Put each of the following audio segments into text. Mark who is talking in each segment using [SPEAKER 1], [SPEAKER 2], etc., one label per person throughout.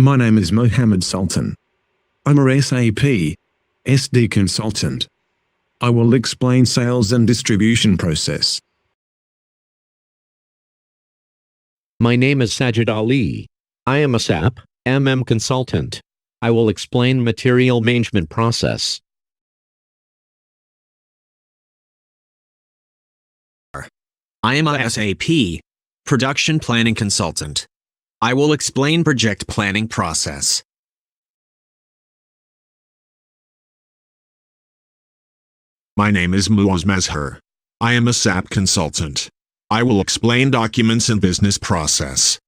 [SPEAKER 1] My name is Mohammed Sultan. I'm a SAP SD consultant. I will explain sales and distribution process.
[SPEAKER 2] My name is Sajid Ali. I am a SAP consultant. I will explain material management process.
[SPEAKER 3] I am a SAP production planning consultant. I will explain project planning process.
[SPEAKER 4] My name is Muaz Mazher. I am a SAP consultant. I will explain documents and business process.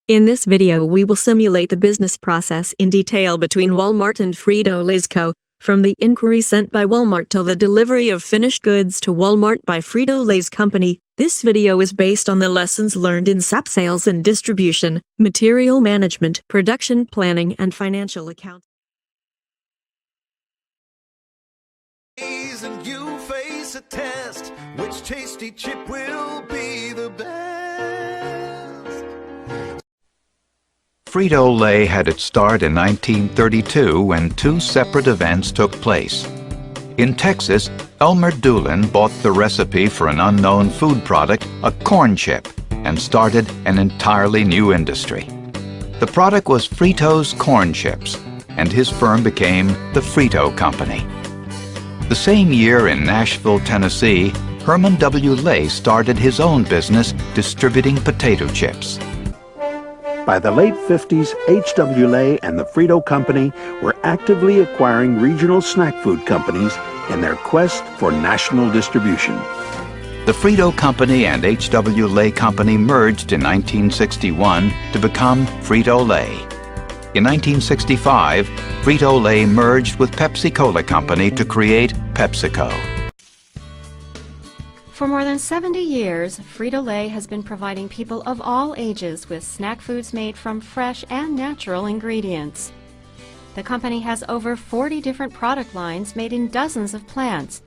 [SPEAKER 5] In this video we will simulate the business process in detail between Walmart and Frito-Lay's Co., from the inquiry sent by Walmart till the delivery of finished goods to Walmart by Frito-Lay's company. This video is based on the lessons learned in SAP sales and distribution, material management, production planning, and financial accounting.
[SPEAKER 6] And you face a test, which tasty chip will be the best?
[SPEAKER 7] Frito-Lay had its start in 1932 when two separate events took place. In Texas, Elmer Doolin bought the recipe for an unknown food product, a corn chip, and started an entirely new industry. The product was Frito's corn chips, and his firm became the Frito Company. The same year in Nashville, Tennessee, Herman W. Lay started his own business distributing potato chips.
[SPEAKER 8] By the late 50s, H.W. Lay and the Frito Company were actively acquiring regional snack food companies in their quest for national distribution.
[SPEAKER 7] The Frito Company and H.W. Lay Company merged in 1961 to become Frito-Lay. In 1965, Frito-Lay merged with Pepsi-Cola Company to create PepsiCo.
[SPEAKER 9] For more than 70 years, Frito-Lay has been providing people of all ages with snack foods made from fresh and natural ingredients. The company has over 40 different product lines made in dozens of plants.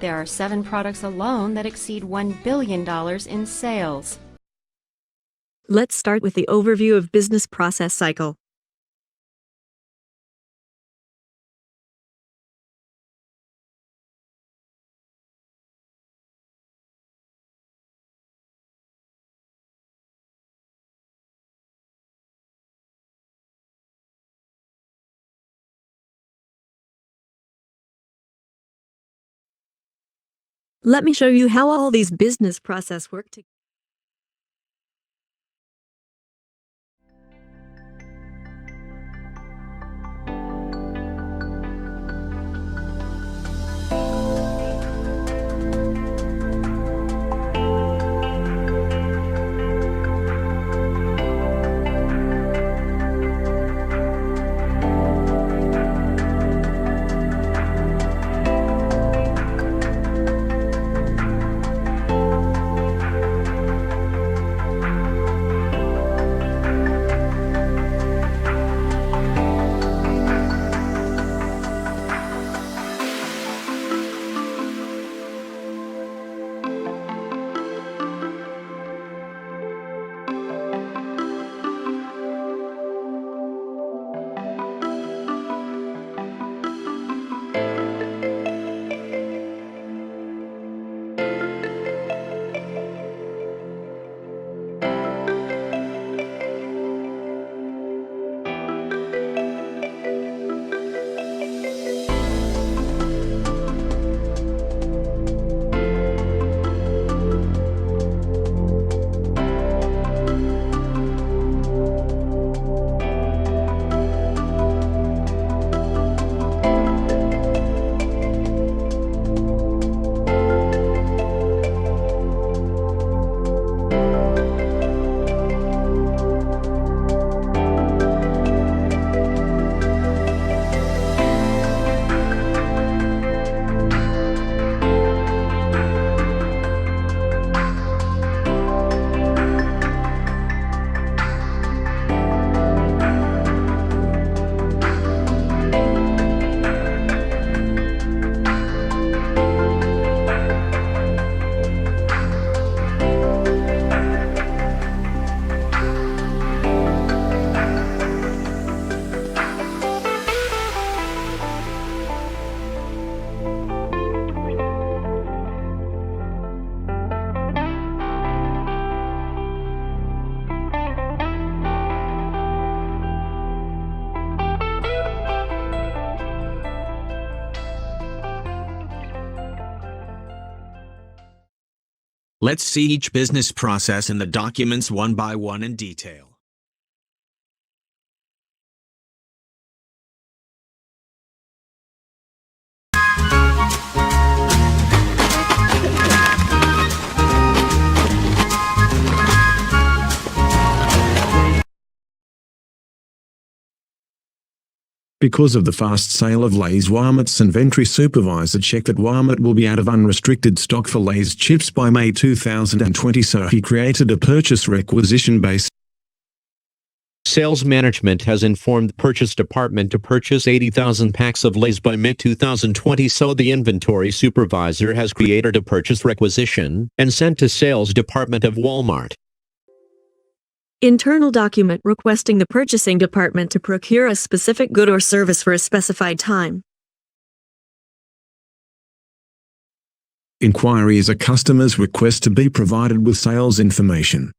[SPEAKER 9] There are 7 products alone that exceed $1 billion in sales.
[SPEAKER 5] Let's start with the overview of business process cycle. Let me show you how all these business processes work together.
[SPEAKER 3] Let's see each business process in the documents one by one in detail.
[SPEAKER 1] Because of the fast sale of Lay's, Walmart's inventory supervisor checked that Walmart will be out of unrestricted stock for Lay's chips by May 2020, so he created a purchase requisition base.
[SPEAKER 2] Sales management has informed the purchase department to purchase 80,000 packs of Lay's by mid-2020, so the inventory supervisor has created a purchase requisition and sent to sales department of Walmart.
[SPEAKER 5] Internal document requesting the purchasing department to procure a specific good or service for a specified time.
[SPEAKER 1] Inquiry is a customer's request to be provided with sales information.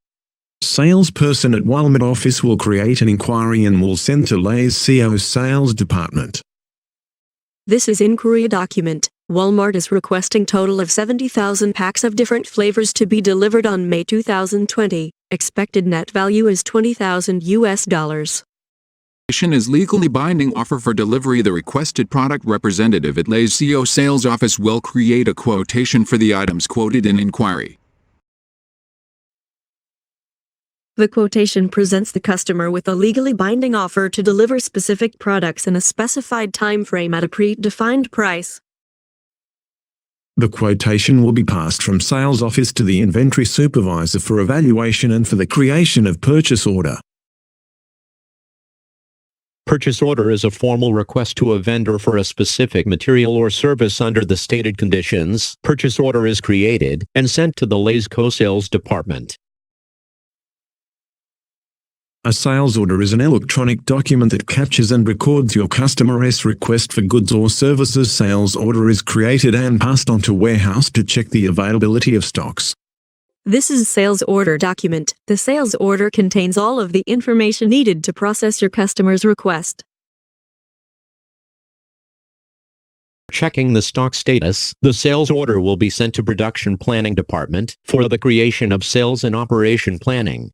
[SPEAKER 1] Salesperson at Walmart office will create an inquiry and will send to Lay's CO's sales department.
[SPEAKER 5] This is inquiry document. Walmart is requesting total of 70,000 packs of different flavors to be delivered on May 2020. Expected net value is $20,000.
[SPEAKER 10] Is legally binding offer for delivery. The requested product representative at Lay's CO sales office will create a quotation for the items quoted in inquiry.
[SPEAKER 5] The quotation presents the customer with a legally binding offer to deliver specific products in a specified time frame at a predefined price.
[SPEAKER 1] The quotation will be passed from sales office to the inventory supervisor for evaluation and for the creation of purchase order.
[SPEAKER 2] Purchase order is a formal request to a vendor for a specific material or service under the stated conditions. Purchase order is created and sent to the Lay's co-sales department.
[SPEAKER 1] A sales order is an electronic document that captures and records your customer's request for goods or services. Sales order is created and passed on to warehouse to check the availability of stocks.
[SPEAKER 5] This is sales order document. The sales order contains all of the information needed to process your customer's request.
[SPEAKER 2] Checking the stock status, the sales order will be sent to production planning department for the creation of sales and operation planning.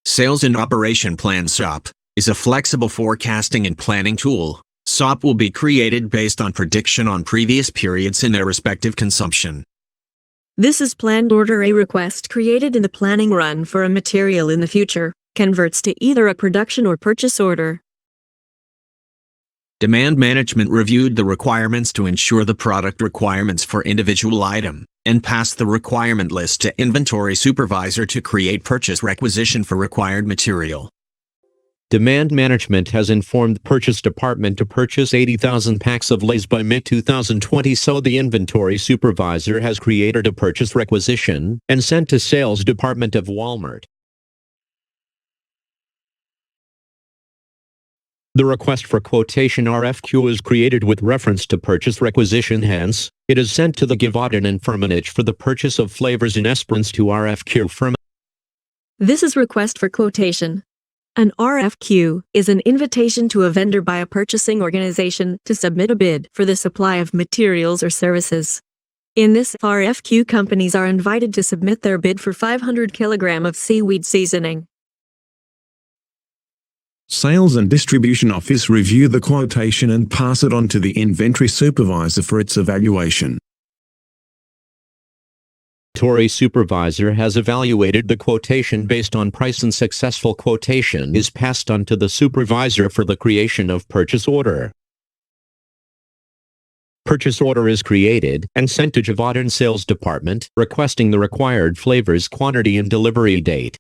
[SPEAKER 3] Sales and Operation Plan SAP is a flexible forecasting and planning tool. SAP will be created based on prediction on previous periods in their respective consumption.
[SPEAKER 5] This is planned order. A request created in the planning run for a material in the future converts to either a production or purchase order.
[SPEAKER 3] Demand management reviewed the requirements to ensure the product requirements for individual item and passed the requirement list to inventory supervisor to create purchase requisition for required material.
[SPEAKER 2] Demand management has informed the purchase department to purchase 80,000 packs of Lay's by mid-2020, so the inventory supervisor has created a purchase requisition and sent to sales department of Walmart. The request for quotation RFQ is created with reference to purchase requisition, hence, it is sent to the Givaudan and Firmenich for the purchase of flavors in Esperance to RFQ firm.
[SPEAKER 5] This is request for quotation. An RFQ is an invitation to a vendor by a purchasing organization to submit a bid for the supply of materials or services. In this RFQ, companies are invited to submit their bid for 500 kg of seaweed seasoning.
[SPEAKER 1] Sales and distribution office review the quotation and pass it on to the inventory supervisor for its evaluation.
[SPEAKER 2] Inventory supervisor has evaluated the quotation based on price and successful quotation is passed on to the supervisor for the creation of purchase order. Purchase order is created and sent to Givaudan sales department requesting the required flavors, quantity and delivery date.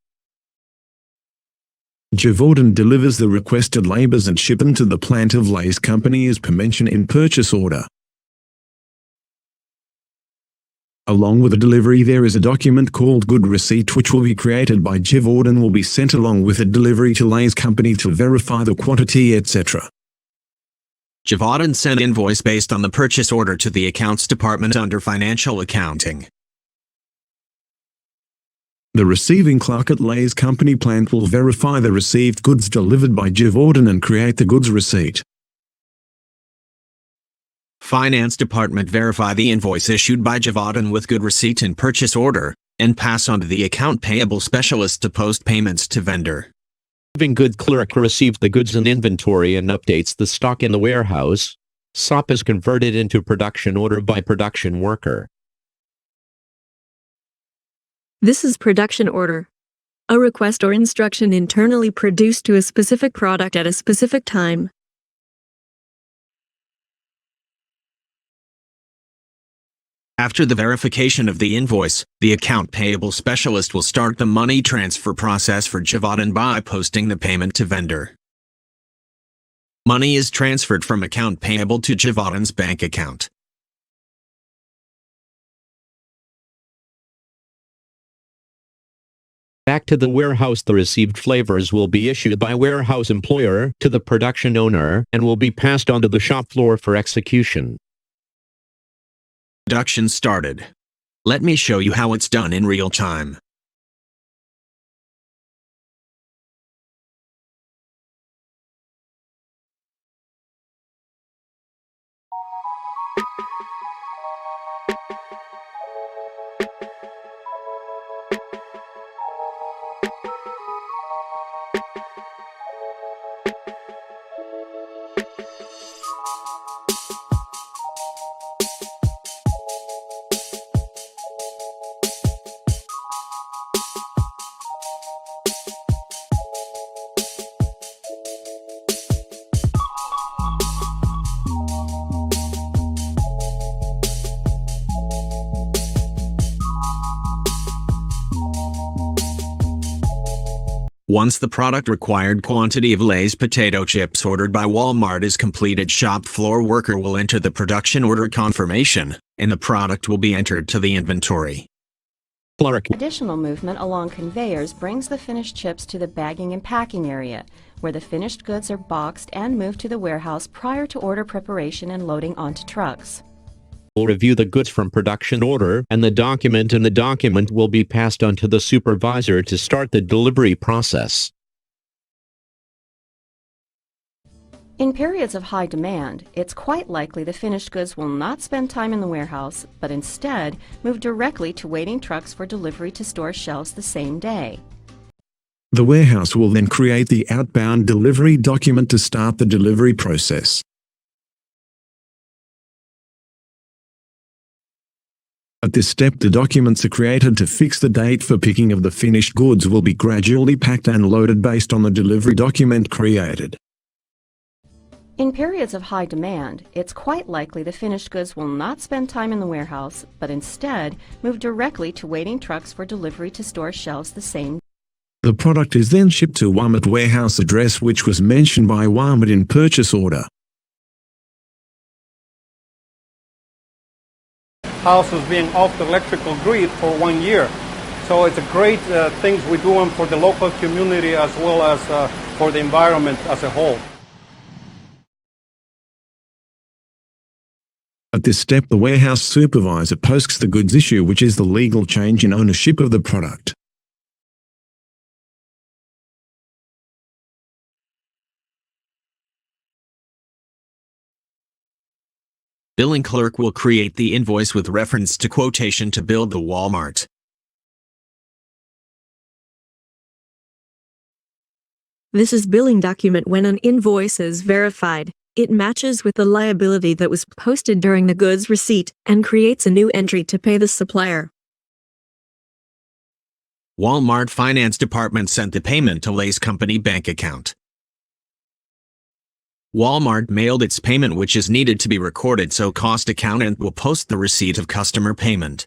[SPEAKER 1] Givaudan delivers the requested labors and ship them to the plant of Lay's company as per mention in purchase order. Along with the delivery there is a document called Good Receipt which will be created by Givaudan and will be sent along with a delivery to Lay's company to verify the quantity, etc.
[SPEAKER 3] Givaudan sent invoice based on the purchase order to the accounts department under financial accounting.
[SPEAKER 1] The receiving clerk at Lay's company plant will verify the received goods delivered by Givaudan and create the goods receipt.
[SPEAKER 3] Finance department verify the invoice issued by Javadan with good receipt and purchase order, and pass on to the account payable specialist to post payments to vendor.
[SPEAKER 2] Receiving good clerk receives the goods in inventory and updates the stock in the warehouse. SAP is converted into production order by production worker.
[SPEAKER 5] This is production order. A request or instruction internally produced to a specific product at a specific time.
[SPEAKER 3] After the verification of the invoice, the account payable specialist will start the money transfer process for Javadan by posting the payment to vendor. Money is transferred from account payable to Javadan's bank account.
[SPEAKER 2] Back to the warehouse, the received flavors will be issued by warehouse employer to the production owner and will be passed on to the shop floor for execution.
[SPEAKER 3] Production started. Let me show you how it's done in real time. Once the product required quantity of Lay's potato chips ordered by Walmart is completed, shop floor worker will enter the production order confirmation, and the product will be entered to the inventory.
[SPEAKER 2] Clerk.
[SPEAKER 9] Additional movement along conveyors brings the finished chips to the bagging and packing area, where the finished goods are boxed and moved to the warehouse prior to order preparation and loading onto trucks.
[SPEAKER 2] Will review the goods from production order and the document will be passed on to the supervisor to start the delivery process.
[SPEAKER 9] In periods of high demand, it's quite likely the finished goods will not spend time in the warehouse, but instead move directly to waiting trucks for delivery to store shelves the same day.
[SPEAKER 1] The warehouse will then create the outbound delivery document to start the delivery process. At this step, the documents are created to fix the date for picking of the finished goods will be gradually packed and loaded based on the delivery document created.
[SPEAKER 9] In periods of high demand, it's quite likely the finished goods will not spend time in the warehouse, but instead move directly to waiting trucks for delivery to store shelves the same day.
[SPEAKER 1] The product is then shipped to Walmart warehouse address which was mentioned by Walmart in purchase order.
[SPEAKER 11] House was being off the electrical grid for 1 year. So it's a great things we're doing for the local community as well as for the environment as a whole.
[SPEAKER 1] At this step, the warehouse supervisor posts the goods issue, which is the legal change in ownership of the product.
[SPEAKER 3] Billing clerk will create the invoice with reference to quotation to bill the Walmart.
[SPEAKER 5] This is billing document when an invoice is verified. It matches with the liability that was posted during the goods receipt and creates a new entry to pay the supplier.
[SPEAKER 3] Walmart Finance Department sent the payment to Lay's company bank account. Walmart mailed its payment which is needed to be recorded, so cost accountant will post the receipt of customer payment.